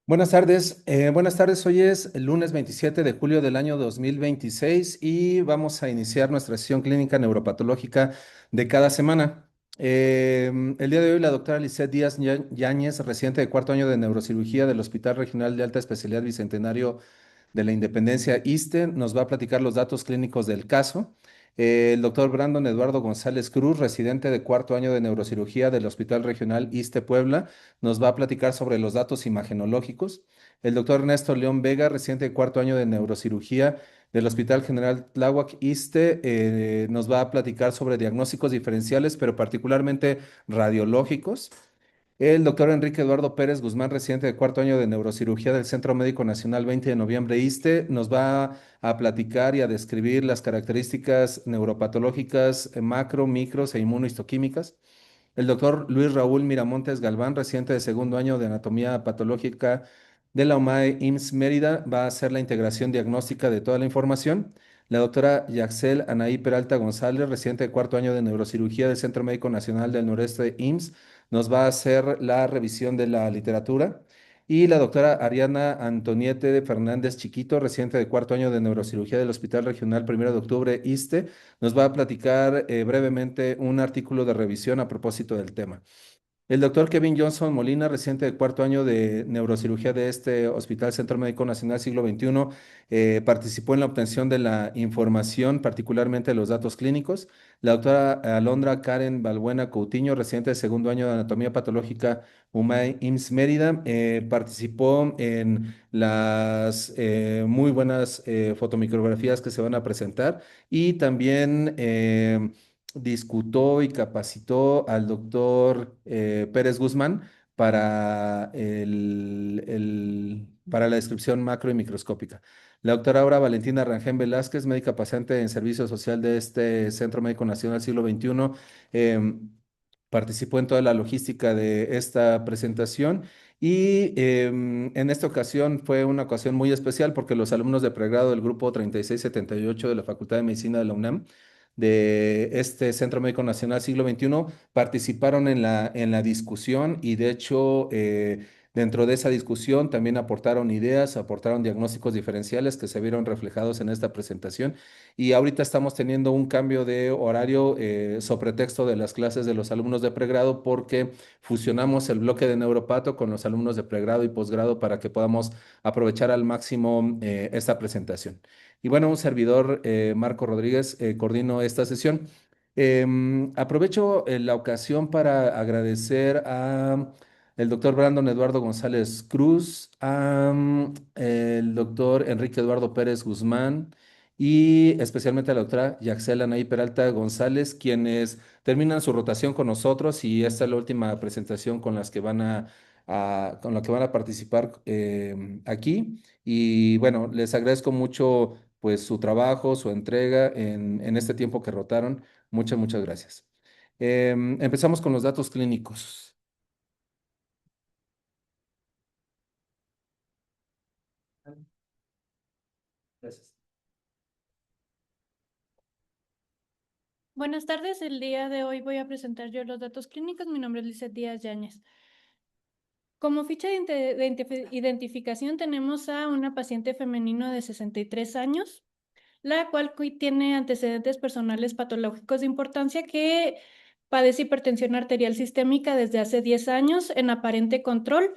Buenas tardes. Hoy es el lunes 27 de julio del año 2026 y vamos a iniciar nuestra sesión clínica neuropatológica de cada semana. El día de hoy la doctora Lisset Díaz Yáñez, residente de cuarto año de neurocirugía del Hospital Regional de Alta Especialidad Bicentenario de la Independencia ISSSTE, nos va a platicar los datos clínicos del caso. El doctor Brandon Eduardo González Cruz, residente de cuarto año de neurocirugía del Hospital Regional ISSSTE Puebla, nos va a platicar sobre los datos imagenológicos. El doctor Ernesto León Vega, residente de cuarto año de neurocirugía del Hospital General Tláhuac ISSSTE, nos va a platicar sobre diagnósticos diferenciales, pero particularmente radiológicos. El doctor Enrique Eduardo Pérez Guzmán, residente de cuarto año de neurocirugía del Centro Médico Nacional 20 de noviembre ISSSTE, nos va a platicar y a describir las características neuropatológicas macro, micros e inmunohistoquímicas. El doctor Luis Raúl Miramontes Galván, residente de segundo año de anatomía patológica de la UMAE IMSS Mérida, va a hacer la integración diagnóstica de toda la información. La doctora Yaxel Anaí Peralta González, residente de cuarto año de neurocirugía del Centro Médico Nacional del Noreste IMSS, nos va a hacer la revisión de la literatura. Y la doctora Ariana Antoniete Fernández Chiquito, residente de cuarto año de neurocirugía del Hospital Regional Primero de Octubre ISSSTE, nos va a platicar brevemente un artículo de revisión a propósito del tema. El doctor Kevin Johnson Molina, residente de cuarto año de neurocirugía de este Hospital Centro Médico Nacional Siglo XXI, participó en la obtención de la información, particularmente de los datos clínicos. La doctora Alondra Karen Balbuena Coutinho, residente de segundo año de anatomía patológica UMAE IMSS Mérida, participó en las muy buenas fotomicrografías que se van a presentar y también discutó y capacitó al doctor Pérez Guzmán para, para la descripción macro y microscópica. La doctora Aura Valentina Rangel Velázquez, médica pasante en servicio social de este Centro Médico Nacional Siglo XXI, participó en toda la logística de esta presentación y en esta ocasión fue una ocasión muy especial porque los alumnos de pregrado del grupo 3678 de la Facultad de Medicina de la UNAM de este Centro Médico Nacional Siglo XXI participaron en la discusión y de hecho dentro de esa discusión también aportaron ideas, aportaron diagnósticos diferenciales que se vieron reflejados en esta presentación y ahorita estamos teniendo un cambio de horario sobre texto de las clases de los alumnos de pregrado porque fusionamos el bloque de neuropato con los alumnos de pregrado y posgrado para que podamos aprovechar al máximo esta presentación. Y bueno, un servidor, Marco Rodríguez, coordino esta sesión. Aprovecho la ocasión para agradecer a el doctor Brandon Eduardo González Cruz, a el doctor Enrique Eduardo Pérez Guzmán y especialmente a la doctora Yaxela Anaí Peralta González, quienes terminan su rotación con nosotros y esta es la última presentación con las que van con la que van a participar aquí. Y bueno, les agradezco mucho pues su trabajo, su entrega en este tiempo que rotaron. Muchas gracias. Empezamos con los datos clínicos. Gracias. Buenas tardes, el día de hoy voy a presentar yo los datos clínicos. Mi nombre es Lizeth Díaz Yáñez. Como ficha de identificación tenemos a una paciente femenino de 63 años, la cual tiene antecedentes personales patológicos de importancia que padece hipertensión arterial sistémica desde hace 10 años en aparente control.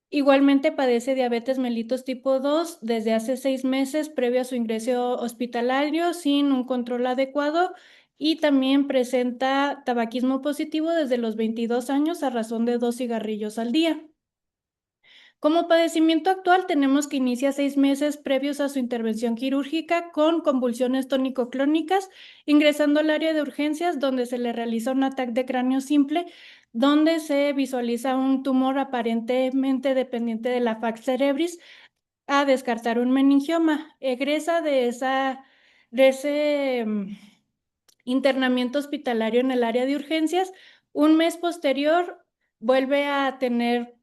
Igualmente padece diabetes mellitus tipo 2 desde hace 6 meses previo a su ingreso hospitalario sin un control adecuado y también presenta tabaquismo positivo desde los 22 años a razón de 2 cigarrillos al día. Como padecimiento actual tenemos que inicia 6 meses previos a su intervención quirúrgica con convulsiones tónico-clónicas, ingresando al área de urgencias donde se le realiza un ataque de cráneo simple, donde se visualiza un tumor aparentemente dependiente de la fax cerebris, a descartar un meningioma. Egresa de ese internamiento hospitalario en el área de urgencias. Un mes posterior vuelve a tener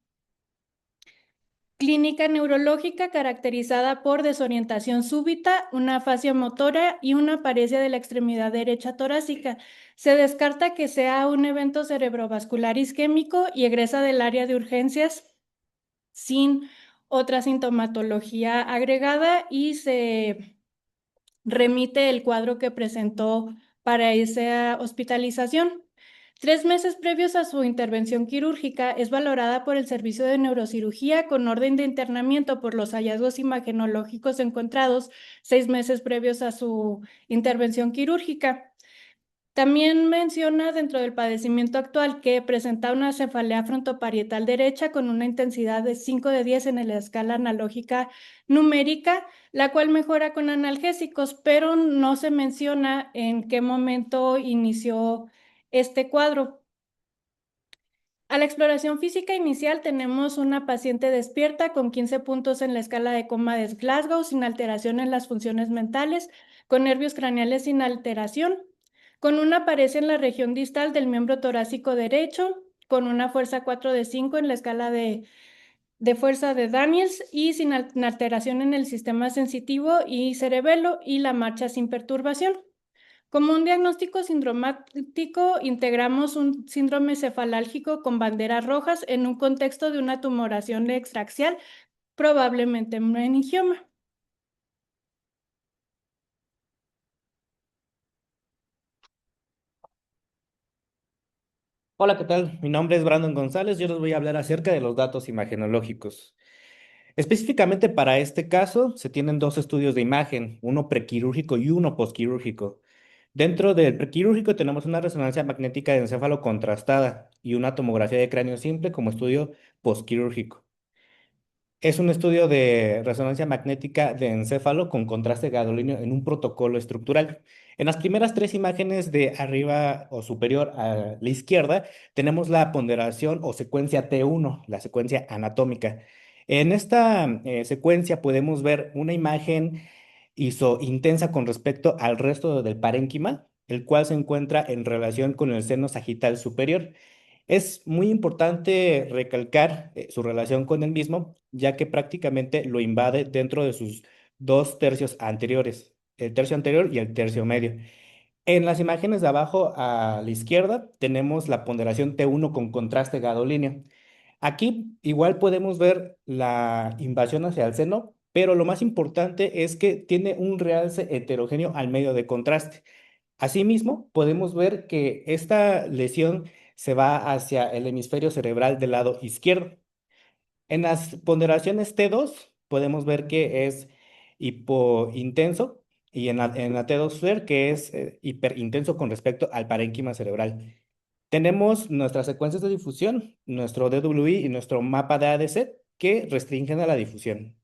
clínica neurológica caracterizada por desorientación súbita, una afasia motora y una paresia de la extremidad derecha torácica. Se descarta que sea un evento cerebrovascular isquémico y egresa del área de urgencias sin otra sintomatología agregada y se remite el cuadro que presentó para esa hospitalización. 3 meses previos a su intervención quirúrgica es valorada por el Servicio de Neurocirugía con orden de internamiento por los hallazgos imagenológicos encontrados 6 meses previos a su intervención quirúrgica. También menciona dentro del padecimiento actual que presenta una cefalea frontoparietal derecha con una intensidad de 5 de 10 en la escala analógica numérica, la cual mejora con analgésicos, pero no se menciona en qué momento inició este cuadro. A la exploración física inicial tenemos una paciente despierta con 15 puntos en la escala de coma de Glasgow, sin alteración en las funciones mentales, con nervios craneales sin alteración, con una pared en la región distal del miembro torácico derecho, con una fuerza 4 de 5 en la escala de fuerza de Daniels y sin alteración en el sistema sensitivo y cerebelo y la marcha sin perturbación. Como un diagnóstico sindromático, integramos un síndrome cefalálgico con banderas rojas en un contexto de una tumoración extraxial, probablemente meningioma. Hola, ¿qué tal? Mi nombre es Brandon González. Yo les voy a hablar acerca de los datos imagenológicos. Específicamente para este caso, se tienen dos estudios de imagen, uno prequirúrgico y uno posquirúrgico. Dentro del prequirúrgico tenemos una resonancia magnética de encéfalo contrastada y una tomografía de cráneo simple como estudio posquirúrgico. Es un estudio de resonancia magnética de encéfalo con contraste gadolíneo en un protocolo estructural. En las primeras tres imágenes de arriba o superior a la izquierda tenemos la ponderación o secuencia T1, la secuencia anatómica. En esta secuencia podemos ver una imagen isointensa con respecto al resto del parénquima, el cual se encuentra en relación con el seno sagital superior. Es muy importante recalcar su relación con el mismo, ya que prácticamente lo invade dentro de sus dos tercios anteriores, el tercio anterior y el tercio medio. En las imágenes de abajo a la izquierda tenemos la ponderación T1 con contraste gadolíneo. Aquí igual podemos ver la invasión hacia el seno, pero lo más importante es que tiene un realce heterogéneo al medio de contraste. Asimismo, podemos ver que esta lesión se va hacia el hemisferio cerebral del lado izquierdo. En las ponderaciones T2 podemos ver que es hipointenso y en la T2 FLAIR que es hiperintenso con respecto al parénquima cerebral. Tenemos nuestras secuencias de difusión, nuestro DWI y nuestro mapa de ADC que restringen a la difusión.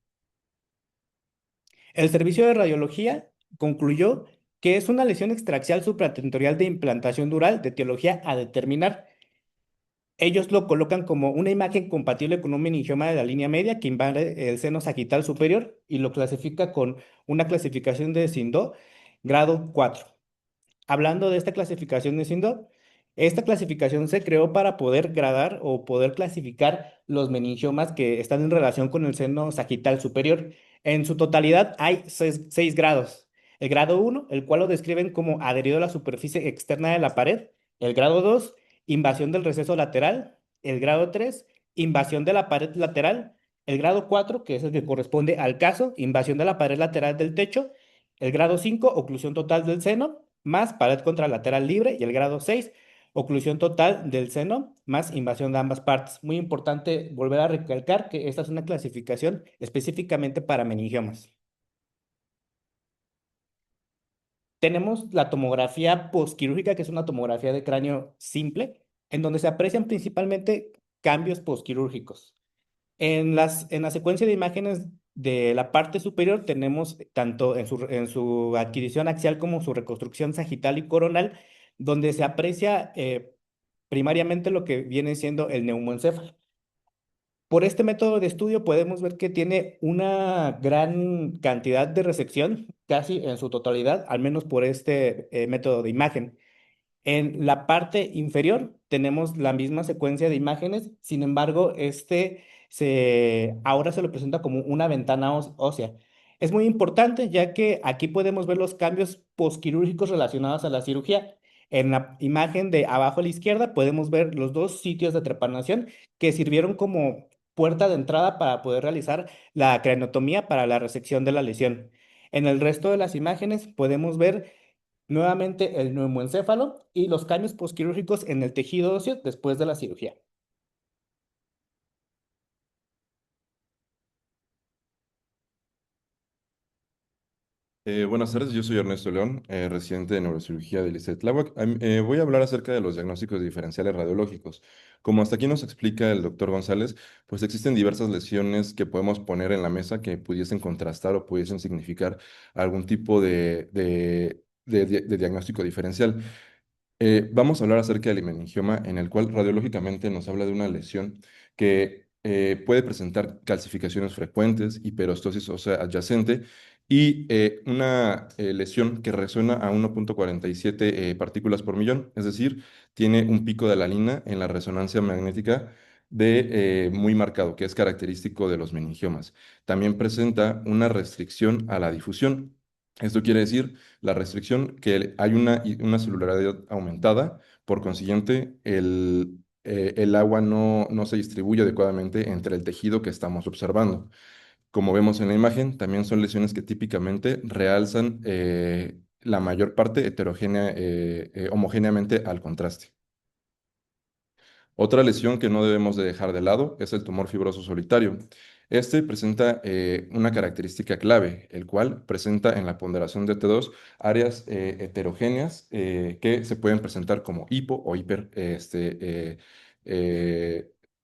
El servicio de radiología concluyó que es una lesión extraxial supratentorial de implantación dural de etiología a determinar. Ellos lo colocan como una imagen compatible con un meningioma de la línea media que invade el seno sagital superior y lo clasifica con una clasificación de SINDO grado 4. Hablando de esta clasificación de SINDO, esta clasificación se creó para poder gradar o poder clasificar los meningiomas que están en relación con el seno sagital superior. En su totalidad hay seis grados. El grado 1, el cual lo describen como adherido a la superficie externa de la pared. El grado 2, invasión del receso lateral. El grado 3, invasión de la pared lateral. El grado 4, que es el que corresponde al caso, invasión de la pared lateral del techo. El grado 5, oclusión total del seno, más pared contralateral libre. Y el grado 6, oclusión total del seno, más invasión de ambas partes. Muy importante volver a recalcar que esta es una clasificación específicamente para meningiomas. Tenemos la tomografía posquirúrgica, que es una tomografía de cráneo simple, en donde se aprecian principalmente cambios posquirúrgicos. En la secuencia de imágenes de la parte superior tenemos tanto en su adquisición axial como su reconstrucción sagital y coronal, donde se aprecia primariamente lo que viene siendo el neumoencéfalo. Por este método de estudio podemos ver que tiene una gran cantidad de resección, casi en su totalidad, al menos por este método de imagen. En la parte inferior tenemos la misma secuencia de imágenes, sin embargo, ahora se lo presenta como una ventana ósea. Es muy importante ya que aquí podemos ver los cambios posquirúrgicos relacionados a la cirugía. En la imagen de abajo a la izquierda podemos ver los dos sitios de trepanación que sirvieron como puerta de entrada para poder realizar la craneotomía para la resección de la lesión. En el resto de las imágenes podemos ver nuevamente el neumoencéfalo y los cambios posquirúrgicos en el tejido óseo después de la cirugía. Buenas tardes, yo soy Ernesto León, residente de neurocirugía del ISET Tláhuac. Voy a hablar acerca de los diagnósticos diferenciales radiológicos. Como hasta aquí nos explica el doctor González, pues existen diversas lesiones que podemos poner en la mesa que pudiesen contrastar o pudiesen significar algún tipo de diagnóstico diferencial. Vamos a hablar acerca del meningioma, en el cual radiológicamente nos habla de una lesión que puede presentar calcificaciones frecuentes, hiperostosis ósea adyacente y una lesión que resuena a 1,47 partículas por millón, es decir, tiene un pico de alanina en la resonancia magnética muy marcado, que es característico de los meningiomas. También presenta una restricción a la difusión. Esto quiere decir la restricción, que hay una celularidad aumentada, por consiguiente, el agua no se distribuye adecuadamente entre el tejido que estamos observando. Como vemos en la imagen, también son lesiones que típicamente realzan la mayor parte homogéneamente al contraste. Otra lesión que no debemos de dejar de lado es el tumor fibroso solitario. Este presenta una característica clave, el cual presenta en la ponderación de T2 áreas heterogéneas que se pueden presentar como hipo o hiper eh,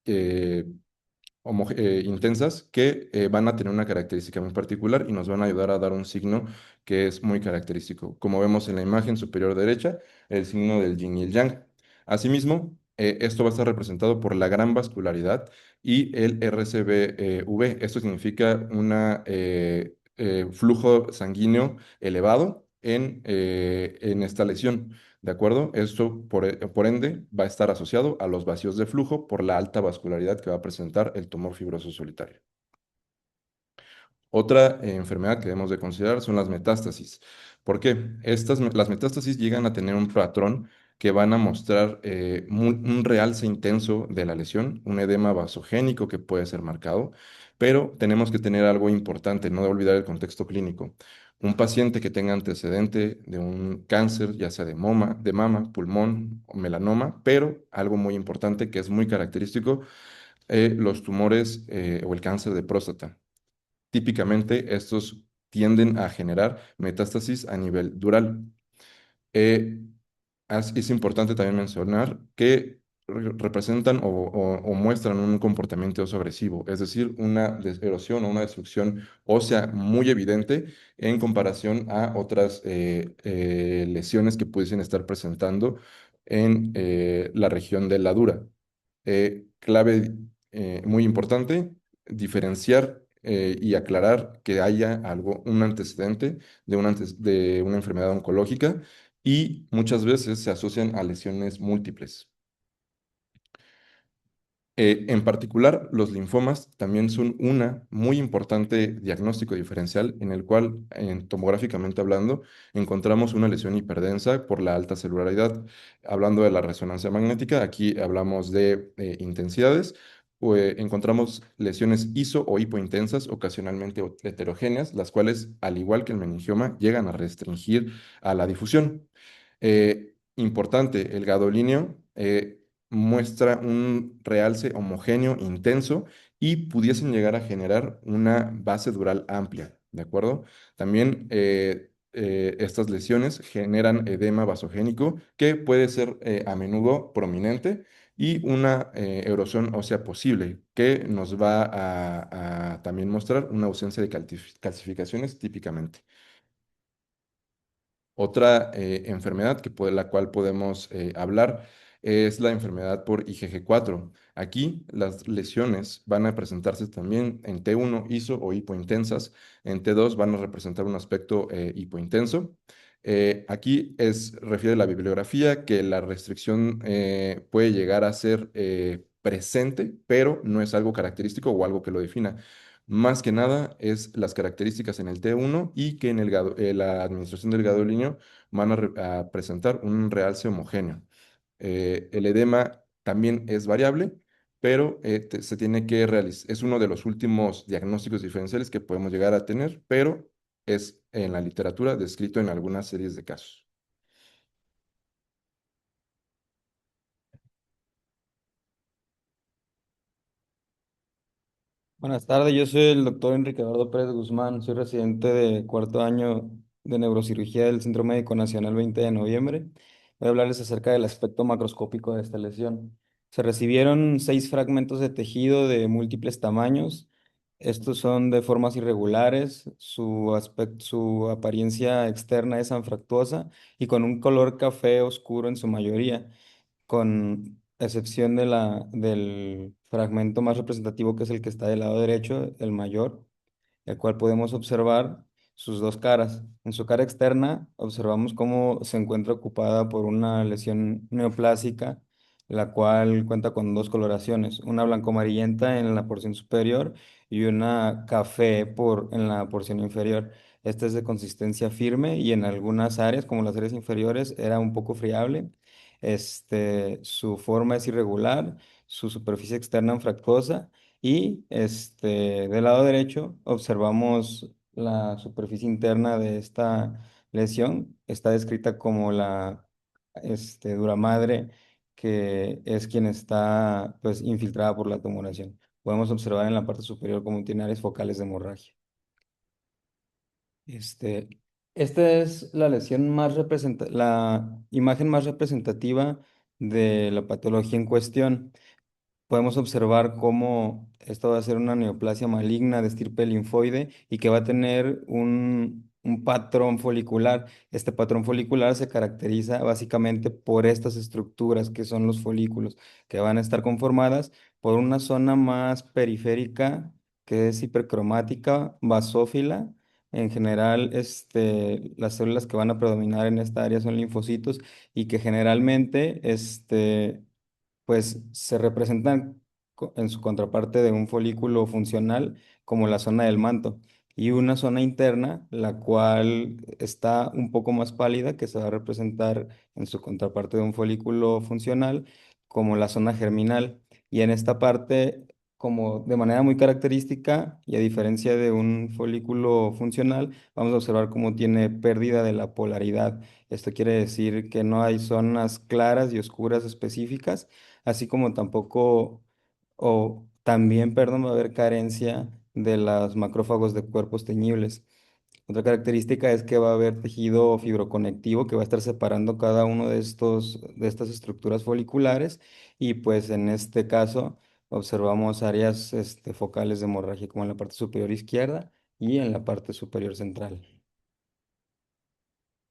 eh, intensas que van a tener una característica muy particular y nos van a ayudar a dar un signo que es muy característico. Como vemos en la imagen superior derecha, el signo del yin y el yang. Asimismo, esto va a estar representado por la gran vascularidad y el RCBV. Esto significa un flujo sanguíneo elevado en esta lesión. ¿De acuerdo? Esto, por ende, va a estar asociado a los vacíos de flujo por la alta vascularidad que va a presentar el tumor fibroso solitario. Otra enfermedad que debemos de considerar son las metástasis. ¿Por qué? Las metástasis llegan a tener un patrón que van a mostrar un realce intenso de la lesión, un edema vasogénico que puede ser marcado, pero tenemos que tener algo importante, no de olvidar el contexto clínico. Un paciente que tenga antecedente de un cáncer, ya sea de mama, pulmón o melanoma, pero algo muy importante que es muy característico, los tumores o el cáncer de próstata. Típicamente estos tienden a generar metástasis a nivel dural. Eh, es importante también mencionar que representan o muestran un comportamiento oso agresivo, es decir, una erosión o una destrucción ósea muy evidente en comparación a otras lesiones que pudiesen estar presentando en la región de la dura. Clave muy importante, diferenciar y aclarar que haya un antecedente de una enfermedad oncológica y muchas veces se asocian a lesiones múltiples. En particular, los linfomas también son una muy importante diagnóstico diferencial en el cual, tomográficamente hablando, encontramos una lesión hiperdensa por la alta celularidad. Hablando de la resonancia magnética, aquí hablamos de intensidades. Encontramos lesiones iso o hipointensas, ocasionalmente heterogéneas, las cuales, al igual que el meningioma, llegan a restringir a la difusión. Importante, el gadolíneo muestra un realce homogéneo intenso y pudiesen llegar a generar una base dural amplia, ¿de acuerdo? También estas lesiones generan edema vasogénico que puede ser a menudo prominente y una erosión ósea posible que nos va a también mostrar una ausencia de calcificaciones típicamente. Otra enfermedad la cual podemos hablar es la enfermedad por IgG4. Aquí las lesiones van a presentarse también en T1 iso o hipointensas, en T2 van a representar un aspecto hipointenso. Aquí refiere la bibliografía que la restricción puede llegar a ser presente, pero no es algo característico o algo que lo defina. Más que nada es las características en el T1 y que la administración del gadolinio van a presentar un realce homogéneo. El edema también es variable, pero se tiene que realizar, es uno de los últimos diagnósticos diferenciales que podemos llegar a tener, pero es en la literatura descrito en algunas series de casos. Buenas tardes, yo soy el doctor Enrique Eduardo Pérez Guzmán, soy residente de cuarto año de neurocirugía del Centro Médico Nacional 20 de noviembre. Voy a hablarles acerca del aspecto macroscópico de esta lesión. Se recibieron 6 fragmentos de tejido de múltiples tamaños. Estos son de formas irregulares, su aspecto, su apariencia externa es anfractuosa y con un color café oscuro en su mayoría, con excepción del fragmento más representativo, que es el que está del lado derecho, el mayor, el cual podemos observar sus dos caras. En su cara externa observamos cómo se encuentra ocupada por una lesión neoplásica, la cual cuenta con dos coloraciones, una blanco-amarillenta en la porción superior y una café en la porción inferior. Esta es de consistencia firme y en algunas áreas, como las áreas inferiores, era un poco friable. Su forma es irregular, su superficie externa anfractuosa y del lado derecho observamos la superficie interna de esta lesión. Está descrita como la dura madre, que es quien está pues infiltrada por la tumoración. Podemos observar en la parte superior como tiene áreas focales de hemorragia. Este, Esta es la lesión la imagen más representativa de la patología en cuestión. Podemos observar cómo esto va a ser una neoplasia maligna de estirpe linfoide y que va a tener un patrón folicular. Este patrón folicular se caracteriza básicamente por estas estructuras que son los folículos, que van a estar conformadas por una zona más periférica que es hipercromática, basófila. En general, las células que van a predominar en esta área son linfocitos y que generalmente pues se representan en su contraparte de un folículo funcional como la zona del manto y una zona interna, la cual está un poco más pálida, que se va a representar en su contraparte de un folículo funcional como la zona germinal. Y en esta parte, como de manera muy característica y a diferencia de un folículo funcional, vamos a observar cómo tiene pérdida de la polaridad. Esto quiere decir que no hay zonas claras y oscuras específicas, así como tampoco, o también, perdón, va a haber carencia de los macrófagos de cuerpos teñibles. Otra característica es que va a haber tejido fibroconectivo que va a estar separando cada uno de estas estructuras foliculares y pues en este caso observamos áreas focales de hemorragia como en la parte superior izquierda y en la parte superior central.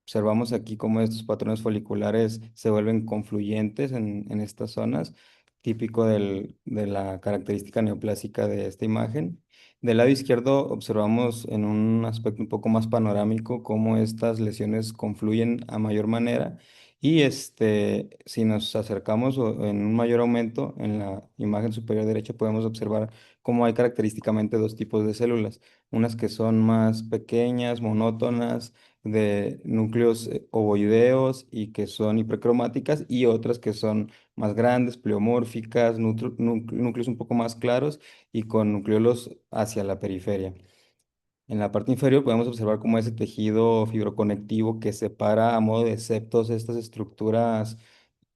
Observamos aquí cómo estos patrones foliculares se vuelven confluyentes en estas zonas, típico de la característica neoplásica de esta imagen. Del lado izquierdo observamos en un aspecto un poco más panorámico cómo estas lesiones confluyen a mayor manera y si nos acercamos en un mayor aumento en la imagen superior derecha podemos observar cómo hay característicamente dos tipos de células, unas que son más pequeñas, monótonas, de núcleos ovoideos y que son hipercromáticas y otras que son más grandes, pleomórficas, núcleos un poco más claros y con nucleolos hacia la periferia. En la parte inferior podemos observar cómo ese tejido fibroconectivo que separa a modo de septos estas estructuras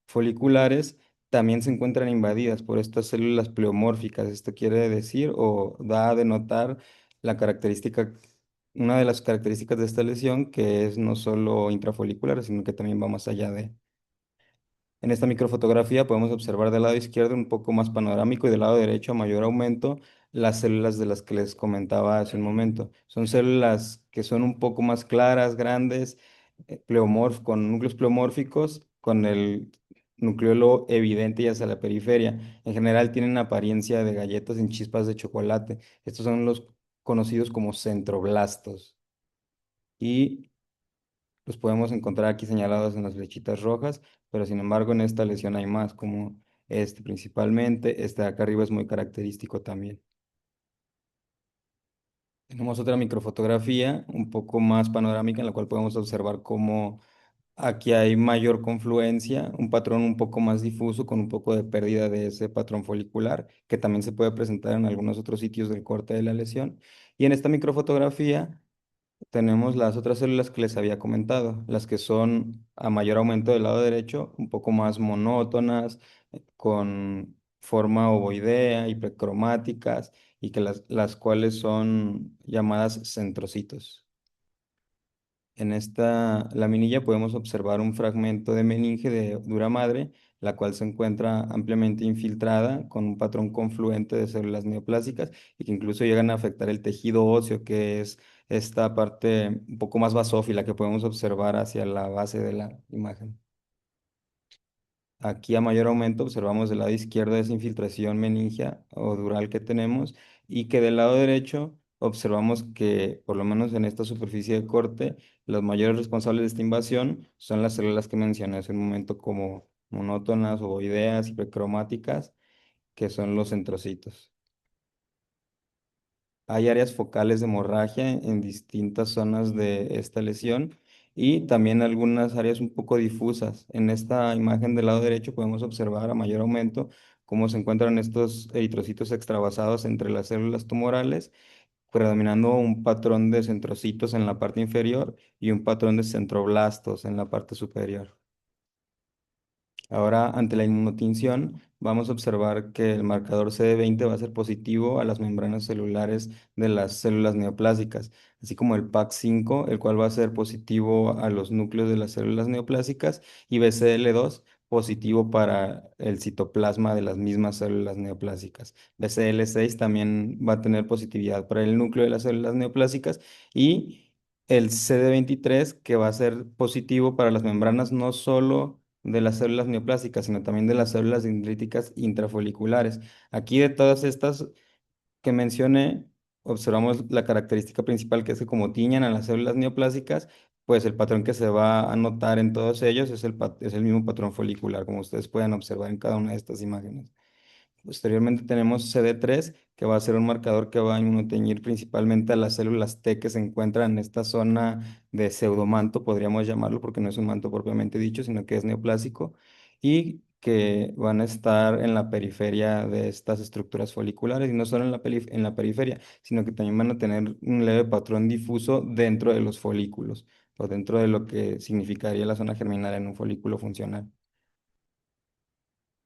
foliculares también se encuentran invadidas por estas células pleomórficas. Esto quiere decir o da a denotar la característica, una de las características de esta lesión, que es no solo intrafolicular, sino que también va más allá de. En esta microfotografía podemos observar del lado izquierdo un poco más panorámico y del lado derecho a mayor aumento las células de las que les comentaba hace un momento. Son células que son un poco más claras, grandes, con núcleos pleomórficos, con el nucleolo evidente y hacia la periferia. En general tienen apariencia de galletas en chispas de chocolate. Estos son los conocidos como centroblastos. Y los podemos encontrar aquí señalados en las flechitas rojas, pero sin embargo en esta lesión hay más, como principalmente. Este de acá arriba es muy característico también. Tenemos otra microfotografía un poco más panorámica en la cual podemos observar cómo Aquí hay mayor confluencia, un patrón un poco más difuso con un poco de pérdida de ese patrón folicular, que también se puede presentar en algunos otros sitios del corte de la lesión. Y en esta microfotografía tenemos las otras células que les había comentado, las que son a mayor aumento del lado derecho, un poco más monótonas, con forma ovoidea, hipercromáticas, y que las cuales son llamadas centrocitos. En esta laminilla podemos observar un fragmento de meninge de dura madre, la cual se encuentra ampliamente infiltrada con un patrón confluente de células neoplásicas y que incluso llegan a afectar el tejido óseo, que es esta parte un poco más basófila que podemos observar hacia la base de la imagen. Aquí a mayor aumento observamos del lado izquierdo esa infiltración meningia o dural que tenemos y que del lado derecho observamos que por lo menos en esta superficie de corte los mayores responsables de esta invasión son las células que mencioné hace un momento como monótonas, ovoideas, hipercromáticas, que son los centrocitos. Hay áreas focales de hemorragia en distintas zonas de esta lesión y también algunas áreas un poco difusas. En esta imagen del lado derecho podemos observar a mayor aumento cómo se encuentran estos eritrocitos extravasados entre las células tumorales, predominando un patrón de centrocitos en la parte inferior y un patrón de centroblastos en la parte superior. Ahora, ante la inmunotinción, vamos a observar que el marcador CD20 va a ser positivo a las membranas celulares de las células neoplásicas, así como el PAC5, el cual va a ser positivo a los núcleos de las células neoplásicas, y BCL2 positivo para el citoplasma de las mismas células neoplásicas. BCL6 también va a tener positividad para el núcleo de las células neoplásicas y el CD23 que va a ser positivo para las membranas no solo de las células neoplásicas, sino también de las células dendríticas intrafoliculares. Aquí de todas estas que mencioné, observamos la característica principal que es que como tiñan a las células neoplásicas, pues el patrón que se va a notar en todos ellos es es el mismo patrón folicular, como ustedes pueden observar en cada una de estas imágenes. Posteriormente tenemos CD3, que va a ser un marcador que va a inmunoteñir principalmente a las células T que se encuentran en esta zona de pseudomanto, podríamos llamarlo, porque no es un manto propiamente dicho, sino que es neoplásico, y que van a estar en la periferia de estas estructuras foliculares, y no solo en en la periferia, sino que también van a tener un leve patrón difuso dentro de los folículos, o dentro de lo que significaría la zona germinal en un folículo funcional.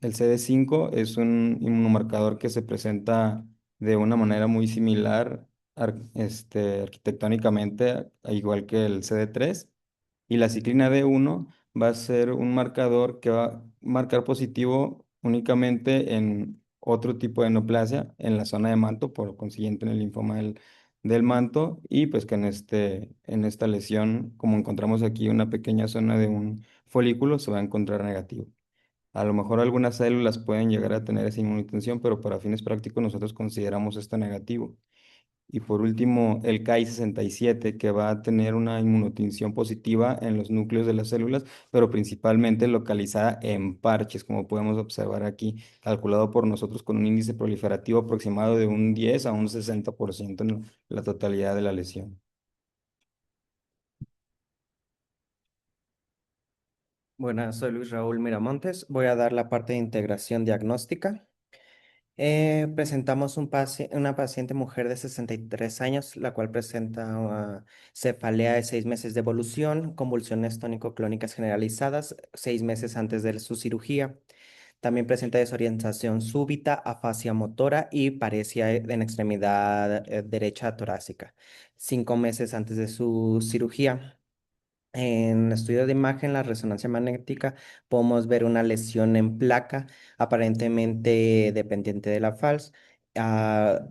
El CD5 es un inmunomarcador que se presenta de una manera muy similar arquitectónicamente, igual que el CD3. Y la ciclina D1 va a ser un marcador que va a marcar positivo únicamente en otro tipo de neoplasia, en la zona de manto, por consiguiente en el linfoma del manto, y pues que en esta lesión, como encontramos aquí una pequeña zona de un folículo, se va a encontrar negativo. A lo mejor algunas células pueden llegar a tener esa inmunotensión, pero para fines prácticos nosotros consideramos esto negativo. Y por último, el Ki67, que va a tener una inmunotinción positiva en los núcleos de las células, pero principalmente localizada en parches, como podemos observar aquí, calculado por nosotros con un índice proliferativo aproximado de un 10 a un 60% en la totalidad de la lesión. Buenas, soy Luis Raúl Miramontes. Voy a dar la parte de integración diagnóstica. Presentamos una paciente mujer de 63 años, la cual presenta cefalea de 6 meses de evolución, convulsiones tónico-clónicas generalizadas, 6 meses antes de su cirugía. También presenta desorientación súbita, afasia motora y paresia en extremidad derecha torácica, 5 meses antes de su cirugía. En el estudio de imagen, la resonancia magnética, podemos ver una lesión en placa, aparentemente dependiente de la FALS, ah,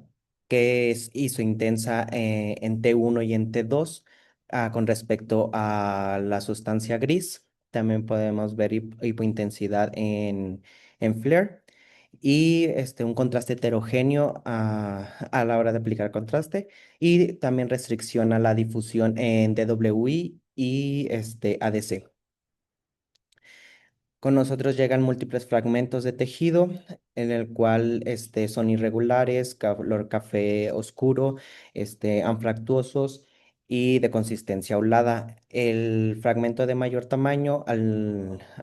que es isointensa en T1 y en T2 con respecto a la sustancia gris. También podemos ver hipointensidad en FLAIR y un contraste heterogéneo a la hora de aplicar contraste y también restricción a la difusión en DWI y ADC. Con nosotros llegan múltiples fragmentos de tejido en el cual son irregulares, color café oscuro, anfractuosos y de consistencia aulada. El fragmento de mayor tamaño a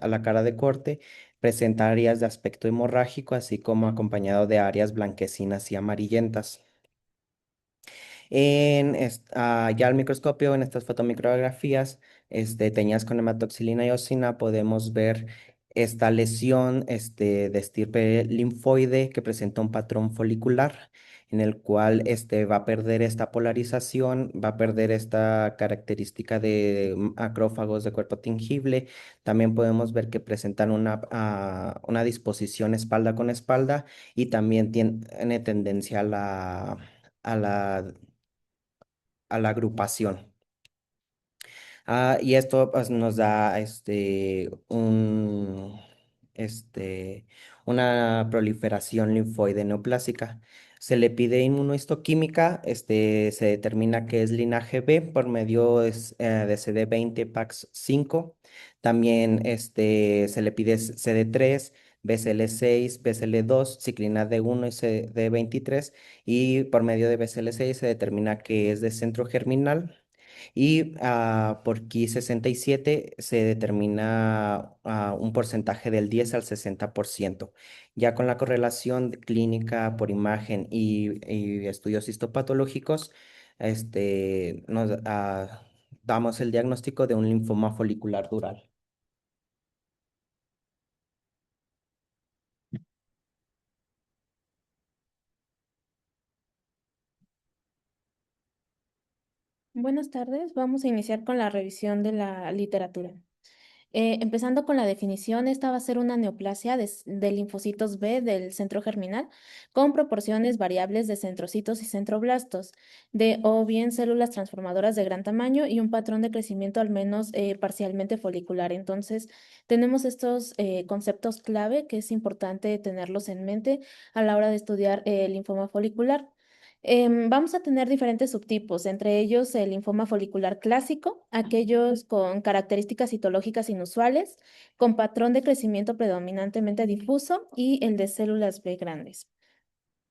la cara de corte presenta áreas de aspecto hemorrágico, así como acompañado de áreas blanquecinas y amarillentas. Ya al microscopio, en estas fotomicrografías teñidas con hematoxilina y eosina, podemos ver esta lesión de estirpe linfoide que presenta un patrón folicular en el cual va a perder esta polarización, va a perder esta característica de macrófagos de cuerpo tingible. También podemos ver que presentan una disposición espalda con espalda y también tiene tendencia a la a la agrupación. Y esto pues, nos da una proliferación linfoide neoplásica. Se le pide inmunohistoquímica, se determina que es linaje B por medio de CD20 PAX5. También se le pide CD3, BCL6, BCL2, ciclina D1 y CD23. Y por medio de BCL6 se determina que es de centro germinal y por Ki67 se determina un porcentaje del 10 al 60%. Ya con la correlación clínica por imagen y estudios histopatológicos, nos damos el diagnóstico de un linfoma folicular dural. Buenas tardes, vamos a iniciar con la revisión de la literatura. Empezando con la definición, esta va a ser una neoplasia de linfocitos B del centro germinal con proporciones variables de centrocitos y centroblastos, o bien células transformadoras de gran tamaño y un patrón de crecimiento al menos parcialmente folicular. Entonces, tenemos estos conceptos clave que es importante tenerlos en mente a la hora de estudiar el linfoma folicular. Vamos a tener diferentes subtipos, entre ellos el linfoma folicular clásico, aquellos con características citológicas inusuales, con patrón de crecimiento predominantemente difuso y el de células B grandes.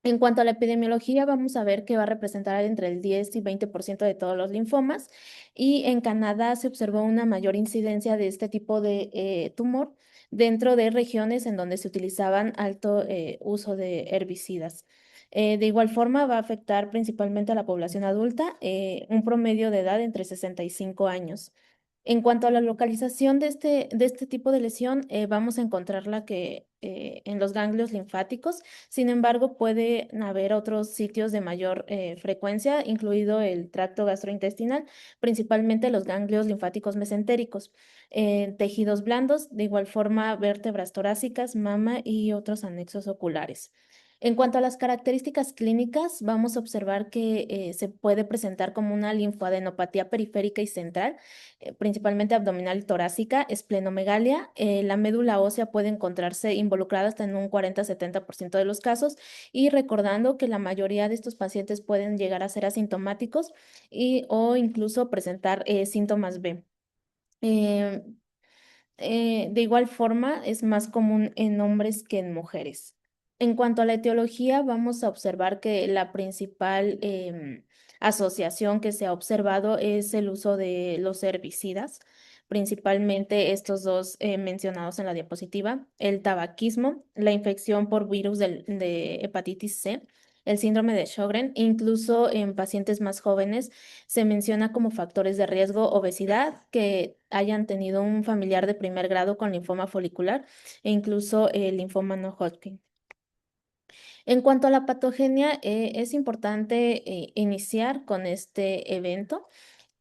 En cuanto a la epidemiología, vamos a ver que va a representar entre el 10 y 20% de todos los linfomas y en Canadá se observó una mayor incidencia de este tipo de tumor dentro de regiones en donde se utilizaban alto uso de herbicidas. De igual forma, va a afectar principalmente a la población adulta, un promedio de edad entre 65 años. En cuanto a la localización de este tipo de lesión, vamos a encontrarla en los ganglios linfáticos. Sin embargo, puede haber otros sitios de mayor frecuencia, incluido el tracto gastrointestinal, principalmente los ganglios linfáticos mesentéricos, tejidos blandos, de igual forma vértebras torácicas, mama y otros anexos oculares. En cuanto a las características clínicas, vamos a observar que se puede presentar como una linfoadenopatía periférica y central, principalmente abdominal y torácica, esplenomegalia. La médula ósea puede encontrarse involucrada hasta en un 40-70% de los casos y recordando que la mayoría de estos pacientes pueden llegar a ser asintomáticos o incluso presentar síntomas B. Eh, de igual forma, es más común en hombres que en mujeres. En cuanto a la etiología, vamos a observar que la principal asociación que se ha observado es el uso de los herbicidas, principalmente estos dos mencionados en la diapositiva, el tabaquismo, la infección por virus de hepatitis C, el síndrome de Sjögren, incluso en pacientes más jóvenes se menciona como factores de riesgo obesidad, que hayan tenido un familiar de primer grado con linfoma folicular e incluso el linfoma no Hodgkin. En cuanto a la patogenia, es importante iniciar con este evento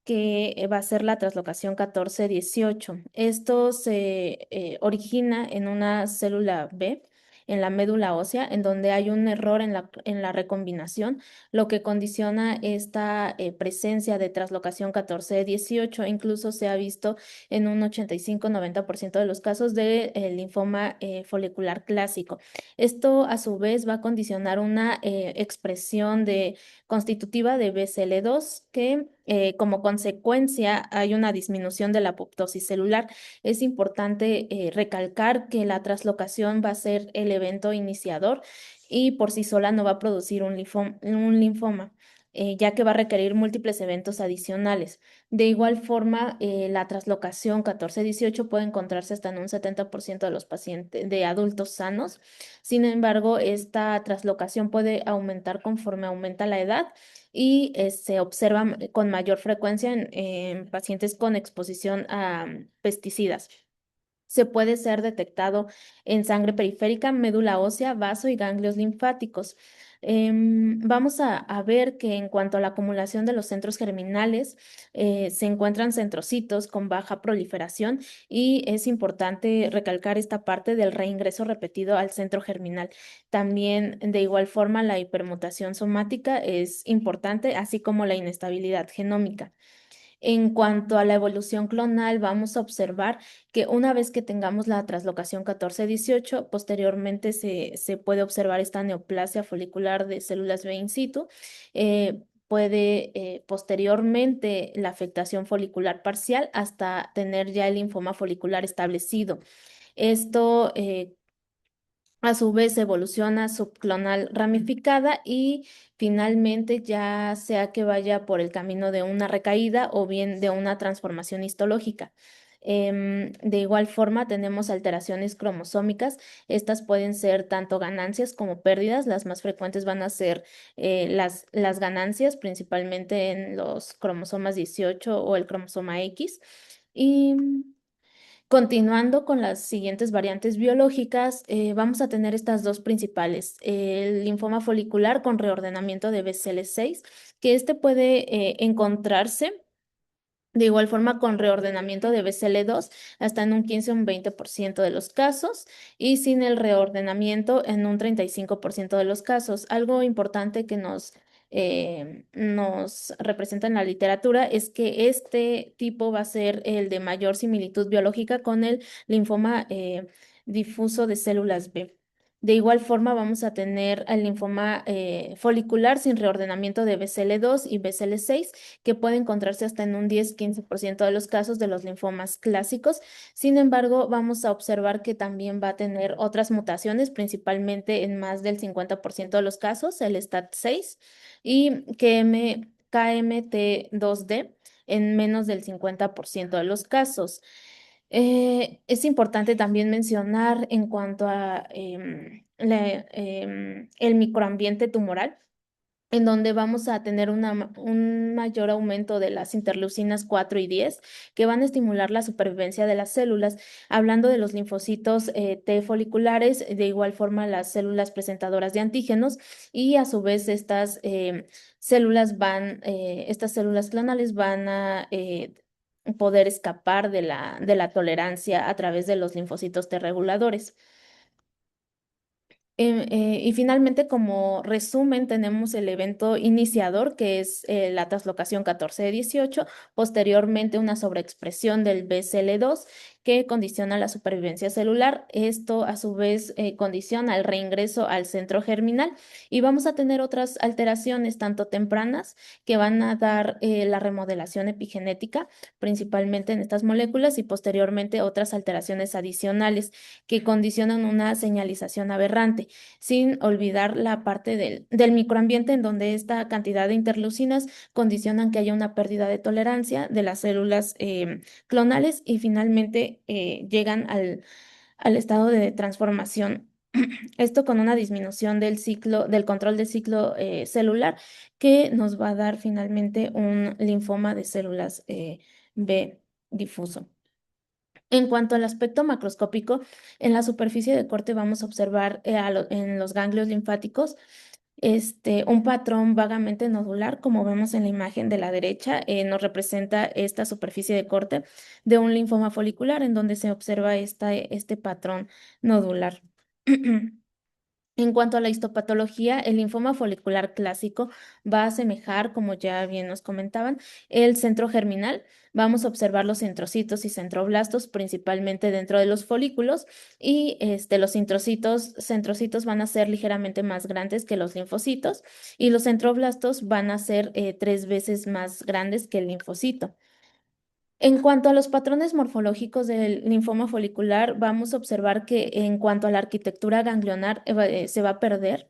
que va a ser la traslocación 14-18. Esto se origina en una célula B, en la médula ósea, en donde hay un error en la recombinación, lo que condiciona esta presencia de traslocación 14-18. Incluso se ha visto en un 85-90% de los casos de linfoma folicular clásico. Esto, a su vez, va a condicionar una expresión constitutiva de BCL2 que como consecuencia hay una disminución de la apoptosis celular. Es importante recalcar que la traslocación va a ser el evento iniciador y por sí sola no va a producir un linfoma. ya que va a requerir múltiples eventos adicionales. De igual forma, la traslocación 14-18 puede encontrarse hasta en un 70% de los pacientes, de adultos sanos. Sin embargo, esta traslocación puede aumentar conforme aumenta la edad y se observa con mayor frecuencia en pacientes con exposición a pesticidas. Se puede ser detectado en sangre periférica, médula ósea, vaso y ganglios linfáticos. Vamos a ver que en cuanto a la acumulación de los centros germinales, se encuentran centrocitos con baja proliferación y es importante recalcar esta parte del reingreso repetido al centro germinal. También, de igual forma, la hipermutación somática es importante, así como la inestabilidad genómica. En cuanto a la evolución clonal, vamos a observar que una vez que tengamos la traslocación 14-18, posteriormente se puede observar esta neoplasia folicular de células B in situ. Puede posteriormente la afectación folicular parcial hasta tener ya el linfoma folicular establecido. Esto a su vez evoluciona subclonal ramificada y finalmente ya sea que vaya por el camino de una recaída o bien de una transformación histológica. De igual forma, tenemos alteraciones cromosómicas. Estas pueden ser tanto ganancias como pérdidas. Las más frecuentes van a ser las ganancias, principalmente en los cromosomas 18 o el cromosoma X. Y continuando con las siguientes variantes biológicas, vamos a tener estas dos principales. El linfoma folicular con reordenamiento de BCL6, que este puede encontrarse de igual forma con reordenamiento de BCL2 hasta en un 15 o un 20% de los casos y sin el reordenamiento en un 35% de los casos. Algo importante que nos representa en la literatura es que este tipo va a ser el de mayor similitud biológica con el linfoma difuso de células B. De igual forma, vamos a tener el linfoma folicular sin reordenamiento de BCL2 y BCL6, que puede encontrarse hasta en un 10-15% de los casos de los linfomas clásicos. Sin embargo, vamos a observar que también va a tener otras mutaciones, principalmente en más del 50% de los casos, el STAT6 y KMT2D en menos del 50% de los casos. Es importante también mencionar en cuanto a el microambiente tumoral, en donde vamos a tener un mayor aumento de las interleucinas 4 y 10, que van a estimular la supervivencia de las células. Hablando de los linfocitos T foliculares, de igual forma las células presentadoras de antígenos, y a su vez estas células clonales van a poder escapar de la tolerancia a través de los linfocitos T reguladores. Y finalmente, como resumen, tenemos el evento iniciador, que es la traslocación 14-18, posteriormente una sobreexpresión del BCL2 que condiciona la supervivencia celular. Esto, a su vez, condiciona el reingreso al centro germinal y vamos a tener otras alteraciones, tanto tempranas, que van a dar la remodelación epigenética, principalmente en estas moléculas, y posteriormente otras alteraciones adicionales que condicionan una señalización aberrante, sin olvidar la parte del microambiente en donde esta cantidad de interleucinas condicionan que haya una pérdida de tolerancia de las células clonales y finalmente llegan al estado de transformación. Esto con una disminución del control del ciclo celular que nos va a dar finalmente un linfoma de células B difuso. En cuanto al aspecto macroscópico, en la superficie de corte vamos a observar en los ganglios linfáticos un patrón vagamente nodular, como vemos en la imagen de la derecha, nos representa esta superficie de corte de un linfoma folicular en donde se observa este patrón nodular. En cuanto a la histopatología, el linfoma folicular clásico va a asemejar, como ya bien nos comentaban, el centro germinal. Vamos a observar los centrocitos y centroblastos principalmente dentro de los folículos y los centrocitos van a ser ligeramente más grandes que los linfocitos y los centroblastos van a ser 3 veces más grandes que el linfocito. En cuanto a los patrones morfológicos del linfoma folicular, vamos a observar que en cuanto a la arquitectura ganglionar se va a perder.